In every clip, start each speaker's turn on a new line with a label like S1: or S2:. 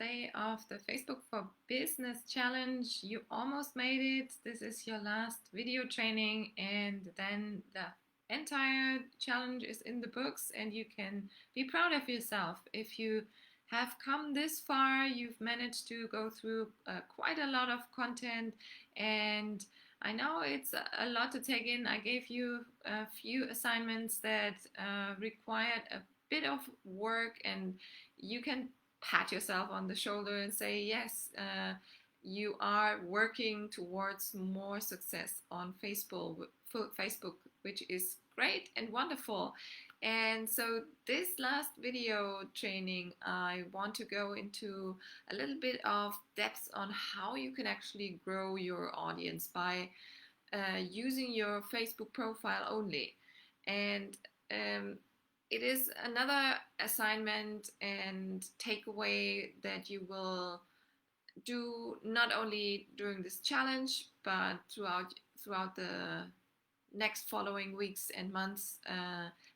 S1: day of the Facebook for Business Challenge. You almost made it. This is your last video training, and then the entire challenge is in the books, and you can be proud of yourself. If you have come this far, you've managed to go through quite a lot of content, and I know it's a lot to take in. I gave you a few assignments that required a bit of work, and you can pat yourself on the shoulder and say, yes, you are working towards more success on Facebook, which is great and wonderful. And so this last video training, I want to go into a little bit of depth on how you can actually grow your audience by using your Facebook profile only. And it is another assignment and takeaway that you will do not only during this challenge, but throughout the next following weeks and months,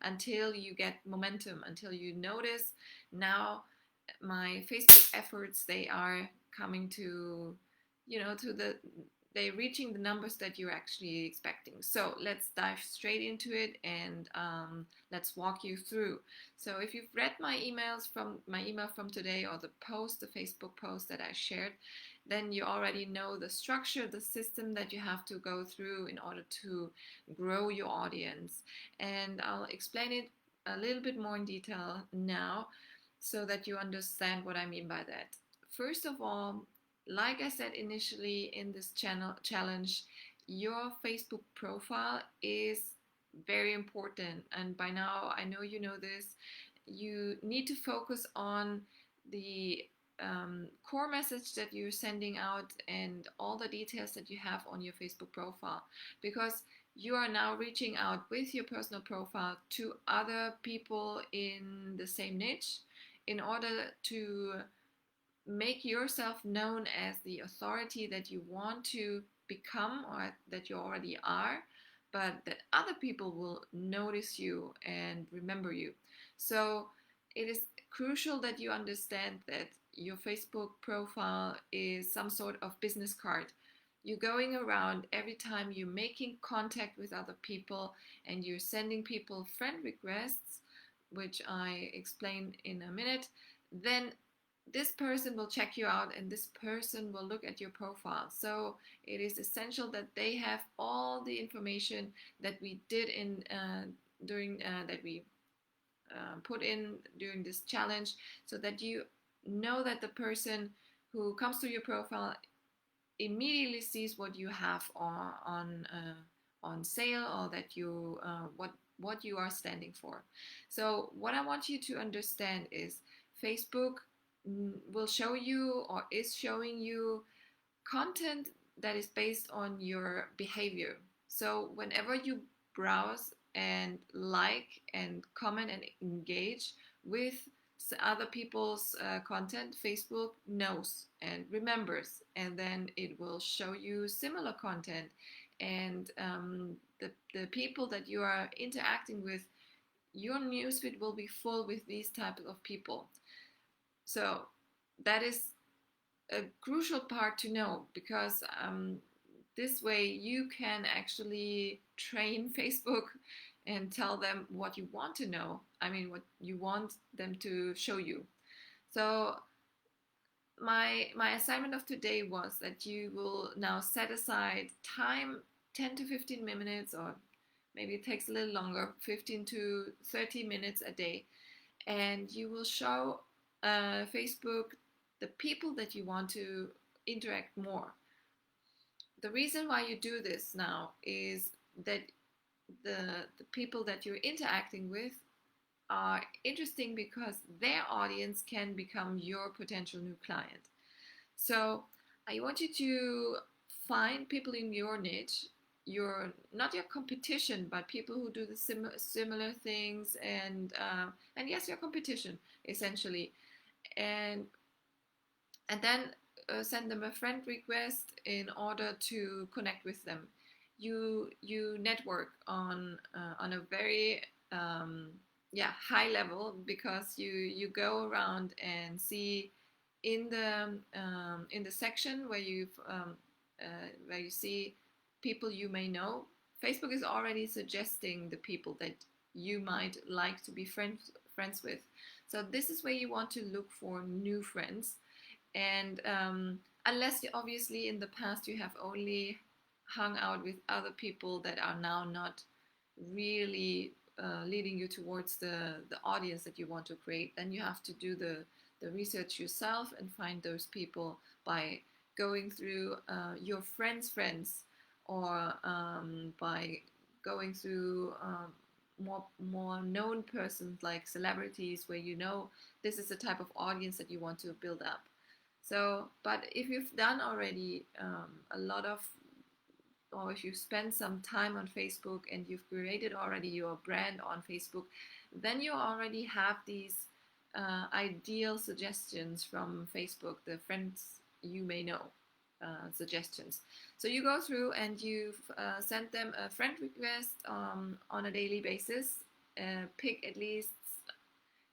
S1: until you get momentum, until you notice now my Facebook efforts, they are coming to, they're reaching the numbers that you're actually expecting. So let's dive straight into it, and let's walk you through. So if you've read my email from today, or the Facebook post that I shared, then you already know the structure, the system that you have to go through in order to grow your audience. And I'll explain it a little bit more in detail now, so that you understand what I mean by that. First of all, like I said initially in this challenge, your Facebook profile is very important. And by now, I know you know this. You need to focus on the core message that you're sending out and all the details that you have on your Facebook profile, because you are now reaching out with your personal profile to other people in the same niche in order to make yourself known as the authority that you want to become, or that you already are, but that other people will notice you and remember you. So it is crucial that you understand that your Facebook profile is some sort of business card. You're going around every time you're making contact with other people and you're sending people friend requests, which I explain in a minute. Then this person will check you out, and this person will look at your profile. So it is essential that they have all the information that we did that we put in during this challenge, so that you know that the person who comes to your profile immediately sees what you have on sale, or that you what you are standing for. So what I want you to understand is Facebook will show you, or is showing you, content that is based on your behavior. So whenever you browse and like and comment and engage with other people's content, Facebook knows and remembers, and then it will show you similar content. And the people that you are interacting with, your newsfeed will be full with these types of people. So that is a crucial part to know, because this way you can actually train Facebook and tell them what you want to know. I mean, what you want them to show you. So my assignment of today was that you will now set aside time, 10 to 15 minutes, or maybe it takes a little longer, 15 to 30 minutes a day, and you will show Facebook the people that you want to interact more. The reason why you do this now is that the people that you're interacting with are interesting, because their audience can become your potential new client. So I want you to find people in your niche, not your competition, but people who do the similar things, and yes, your competition essentially, and then send them a friend request in order to connect with them. You network on a very high level, because you go around and see in the section where you see people you may know, Facebook is already suggesting the people that you might like to be friends with. So this is where you want to look for new friends. And unless you, obviously in the past you have only hung out with other people that are now not really leading you towards the audience that you want to create, then you have to do the research yourself and find those people by going through your friends, or by going through more known persons like celebrities, where you know this is the type of audience that you want to build up. So, but if you've done already a lot of, or if you spend some time on Facebook and you've created already your brand on Facebook, then you already have these ideal suggestions from Facebook, the friends you may know suggestions. So you go through and you send them a friend request on a daily basis. Pick at least,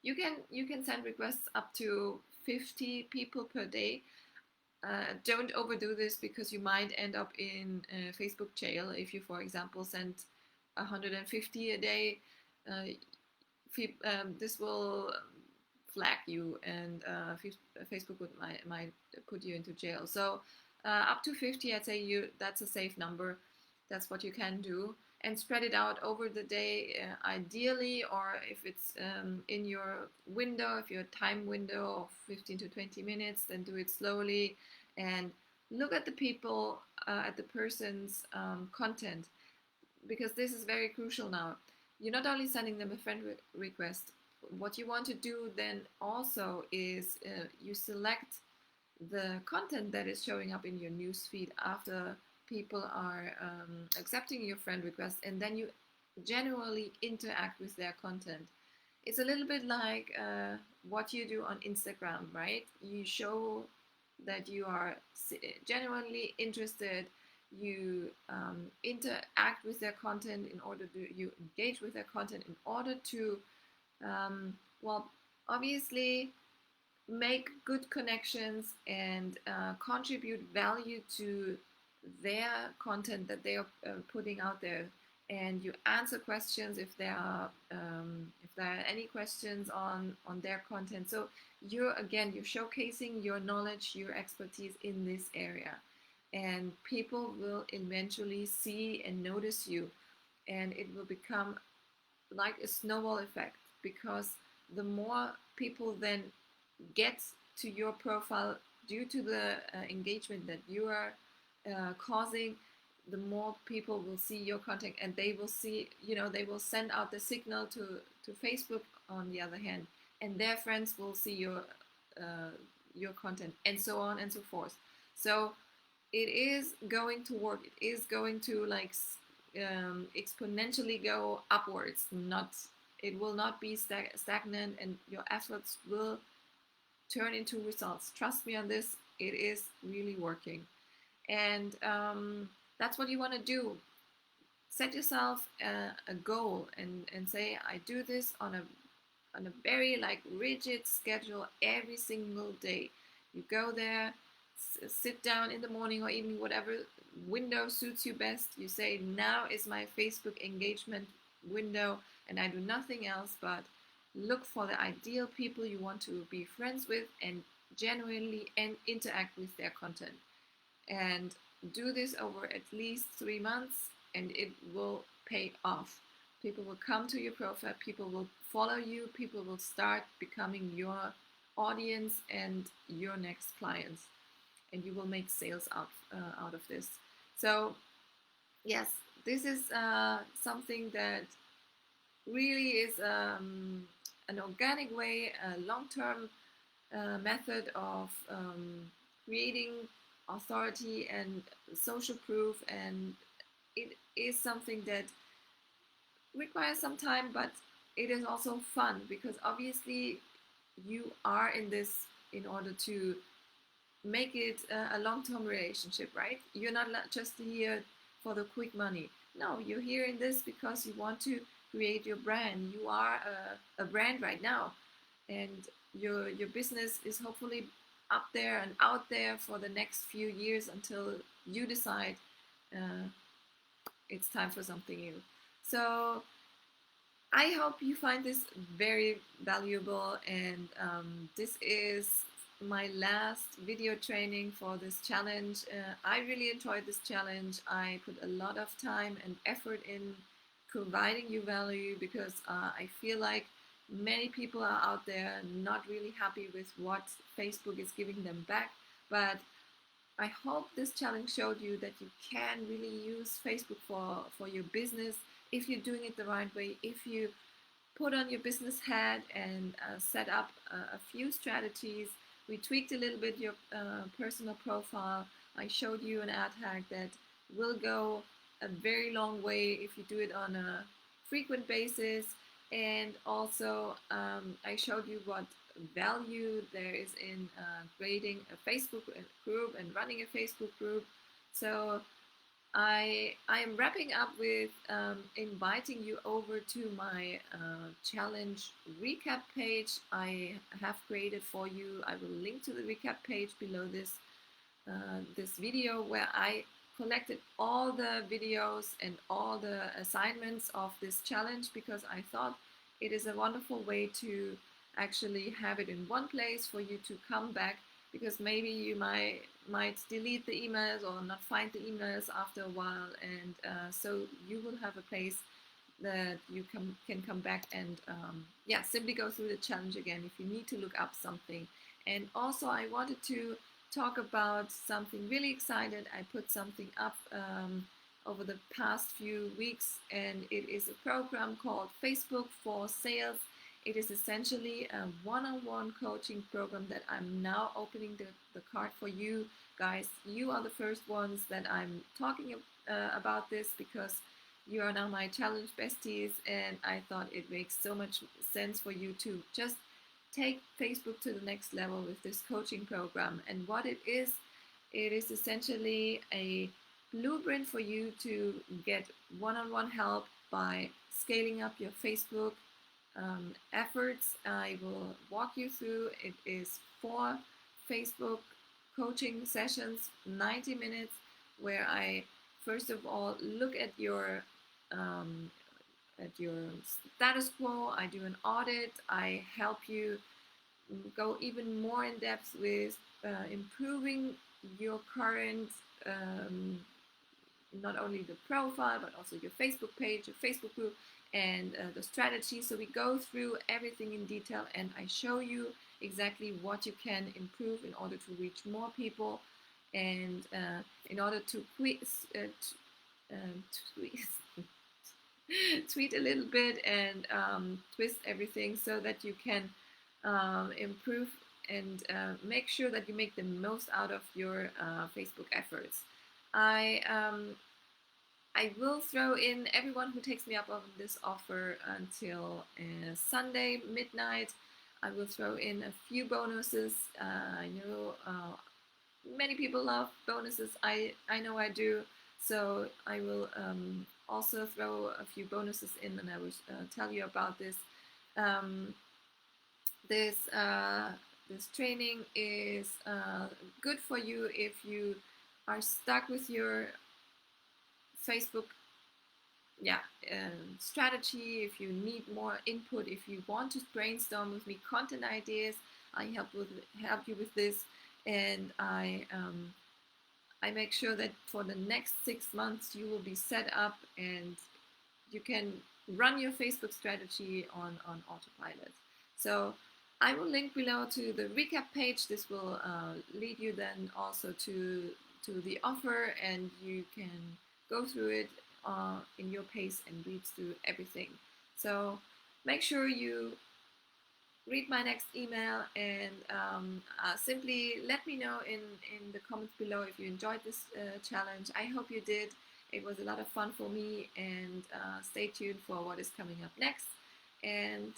S1: you can send requests up to 50 people per day. Don't overdo this, because you might end up in Facebook jail if you, for example, send 150 a day. This will flag you, and Facebook might put you into jail. So up to 50, I'd say that's a safe number. That's what you can do, and spread it out over the day, ideally, or if it's in your window, if your time window of 15 to 20 minutes, then do it slowly, and look at the people, at the person's content, because this is very crucial now. You're not only sending them a friend request. What you want to do then also is you select the content that is showing up in your newsfeed after people are accepting your friend request, and then you genuinely interact with their content. It's a little bit like what you do on Instagram, right? You show that you are genuinely interested. You interact with their content in order to, you engage with their content in order to, well, obviously make good connections and contribute value to their content that they are putting out there. And you answer questions if there are any questions on their content. So you're showcasing your knowledge, your expertise in this area, and people will eventually see and notice you, and it will become like a snowball effect, because the more people then get to your profile due to the engagement that you are causing, the more people will see your content, and they will see, they will send out the signal to Facebook on the other hand, and their friends will see your content, and so on and so forth. So it is going to work. It is going to exponentially go upwards. It will not be stagnant, and your efforts will turn into results. Trust me on this. It is really working, and that's what you want to do. Set yourself a goal and say, I do this on a very rigid schedule every single day. You go there, sit down in the morning or evening, whatever window suits you best. You say, now is my Facebook engagement window, and I do nothing else but look for the ideal people you want to be friends with and genuinely interact with their content. And do this over at least 3 months, and it will pay off. People will come to your profile, people will follow you, people will start becoming your audience and your next clients, and you will make sales out of this. So yes, this is something that really is an organic way, a long-term method of creating authority and social proof, and it is something that requires some time, but it is also fun, because obviously you are in this in order to make it a long-term relationship, right? You're not just here for the quick money. No, you're here in this because you want to create your brand. You are a brand right now, and your business is hopefully up there and out there for the next few years until you decide uh, it's time for something new. So I hope you find this very valuable, and this is my last video training for this challenge. I really enjoyed this challenge. I put a lot of time and effort in providing you value because I feel like many people are out there not really happy with what Facebook is giving them back. But I hope this challenge showed you that you can really use Facebook for your business if you're doing it the right way, if you put on your business hat and set up a few strategies. We tweaked a little bit your personal profile. I showed you an ad hack that will go a very long way if you do it on a frequent basis. And also I showed you what value there is in creating a Facebook group and running a Facebook group. So I am wrapping up with inviting you over to my challenge recap page I have created for you. I will link to the recap page below this video, where I collected all the videos and all the assignments of this challenge, because I thought it is a wonderful way to actually have it in one place for you to come back, because maybe you might delete the emails or not find the emails after a while, and so you will have a place that you can come back and yeah, simply go through the challenge again if you need to look up something. And also I wanted to talk about something really excited. I put something up over the past few weeks, and it is a program called Facebook for Sales. It is essentially a one-on-one coaching program that I'm now opening the card for you guys. You are the first ones that I'm talking about this, because you are now my challenge besties, and I thought it makes so much sense for you to just take Facebook to the next level with this coaching program. And what it is essentially a blueprint for you to get one-on-one help by scaling up your Facebook efforts. I will walk you through. It is 4 Facebook coaching sessions, 90 minutes, where I first of all look at your status quo. I do an audit. I help you go even more in depth with improving your current not only the profile but also your Facebook page, your Facebook group, and the strategy. So we go through everything in detail, and I show you exactly what you can improve in order to reach more people, and in order to tweet a little bit and twist everything so that you can improve and make sure that you make the most out of your Facebook efforts. I will throw in everyone who takes me up on this offer until Sunday midnight. I will throw in a few bonuses. I know many people love bonuses. I know I do. So I will also throw a few bonuses in, and I will tell you about this. This training is good for you if you are stuck with your Facebook strategy, if you need more input, if you want to brainstorm with me content ideas. I help you with this, and I make sure that for the next 6 months you will be set up and you can run your Facebook strategy on autopilot. So I will link below to the recap page. This will lead you then also to the offer, and you can go through it in your pace and read through everything. So make sure you read my next email, and simply let me know in the comments below if you enjoyed this challenge. I hope you did. It was a lot of fun for me, and stay tuned for what is coming up next. And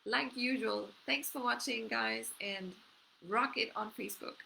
S1: like usual, thanks for watching, guys, and rock it on Facebook.